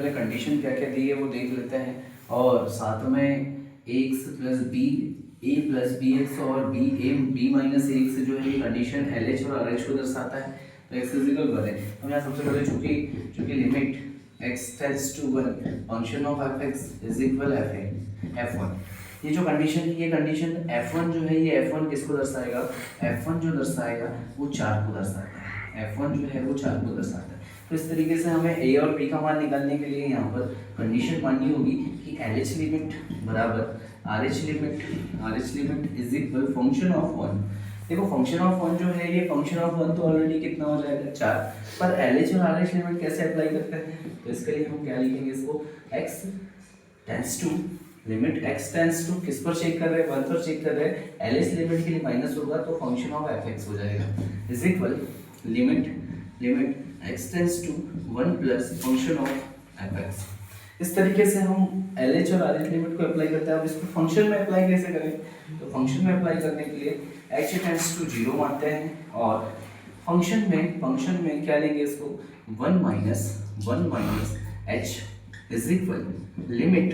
पहले कंडीशन क्या क्या दी है वो देख लेते हैं, और साथ में एक्स प्लस बी ए प्लस बी एक्स और बी माइनस ए एक्स जो है ये कंडीशन एल एच और आर एच को दर्शाता है। तो एक्स इज इक्वल 1 है। हम यहाँ सबसे पहले चूंकि limit x tends to 1 function of F X is equal f1, ये जो कंडीशन है ये कंडीशन f1 जो है ये f1 किसको दर्शाएगा, f1 जो दर्शाएगा वो 4 को दर्शाता है, f1 जो है वो 4 को दर्शाता है। तो इस तरीके से हमें a और b का मान निकालने के लिए यहाँ पर कंडीशन माननी होगी कि LH लिमिट बराबर RH limit is equal function of 1। देखो फंक्शन ऑफ 1 जो है ये फंक्शन ऑफ 1 तो ऑलरेडी कितना हो जाएगा 4, पर LH और RH लिमिट कैसे अप्लाई करते हैं, तो इसके लिए हम क्या लिखेंगे, इसको x tends to limit x tends to किस पर चेक कर रहे हैं, 1 पर चेक कर रहे हैं, LH लिमिट के लिए माइनस होगा तो फंक्शन ऑफ fx हो जाएगा is equal limit x tends to 1 plus function of fx। इस तरीके से हम LH और RH लिमिट को अप्लाई करते हैं। अब इसको फंक्शन में अप्लाई कैसे करें, तो फंक्शन में अप्लाई करने के लिए h टेंड्स टू 0 मानते हैं और फंक्शन में क्या लेंगे, इसको 1 minus h is equal limit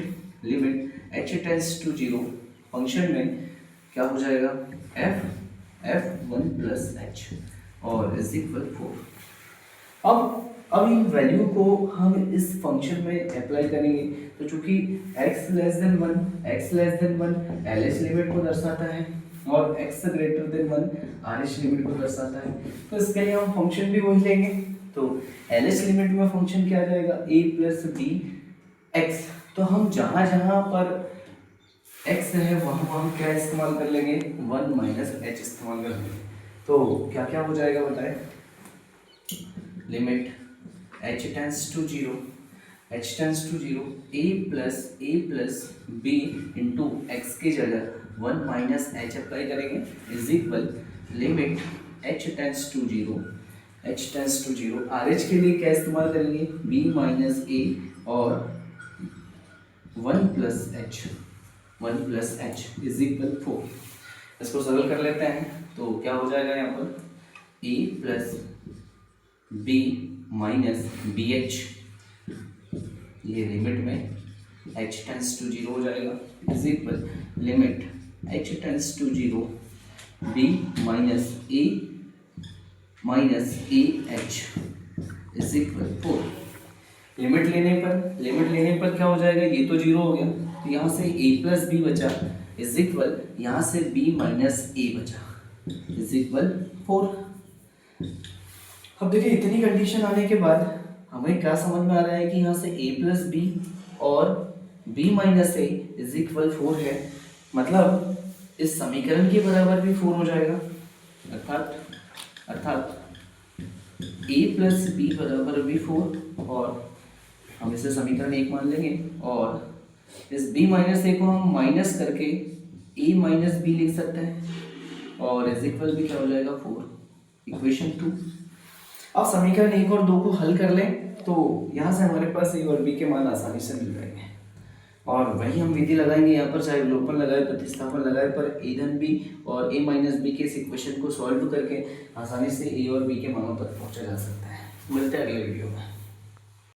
h tends to 0 function में क्या हो जाएगा f1 प्लस h और इज इक्वल 4। अब इन वैल्यू को हम इस फंक्शन में अप्लाई करेंगे, तो चूंकि x less than 1 LH limit को दर्शाता है और x greater than 1 RH limit को दर्शाता है, तो इसके लिए हम फंक्शन भी वही लेंगे। तो LH लिमिट में फंक्शन क्या आ जाएगा a प्लस बी एक्स, तो हम जहाँ पर x है वहाँ क्या इस्तेमाल कर लेंगे, 1 माइनस h इस्तेमाल कर लेंगे। तो क्या क्या हो जाएगा बताएं, limit h tends to 0 a plus b into X की जगह 1 माइनस h अप्लाई करेंगे is equal limit h tends to 0 RH के लिए क्या इस्तेमाल करेंगे, b माइनस a और 1 प्लस h इज इक्वल 4। इसको सरल कर लेते हैं तो क्या हो जाएगा यहाँ पर a plus b minus B H, ये लिमिट में h टेंड्स टू 0 हो जाएगा is equal limit h tends to 0 b minus a h is equal 4। Limit लेने पर क्या हो जाएगा, ये तो 0 हो गया तो यहाँ से a प्लस b बचा इज इक्वल यहाँ से b माइनस a बचा इज इक्वल 4। अब देखिए इतनी कंडीशन आने के बाद हमें क्या समझ में आ रहा है कि यहाँ से a प्लस बी और b minus A is equal 4 है, मतलब इस समीकरण के बराबर भी 4 हो जाएगा, अर्थात a प्लस बी बराबर भी 4 और हम इसे समीकरण 1 मान लेंगे और इस b माइनस ए को हम माइनस करके a माइनस बी लिख सकते हैं और इज इक्वल भी क्या हो जाएगा 4, इक्वेशन 2। अब समीकरण 1 और 2 को हल कर लें तो यहाँ से हमारे पास a और b के मान आसानी से मिल जाएंगे और वही हम विधि लगाएंगे यहाँ पर, चाहे विलोपन लगाए प्रतिस्थापन लगाए, पर a धन b और a माइनस बी के इस इक्वेशन को सॉल्व करके आसानी से a और b के मानों तक पहुँचा जा सकता है। मिलते हैं अगले वीडियो में।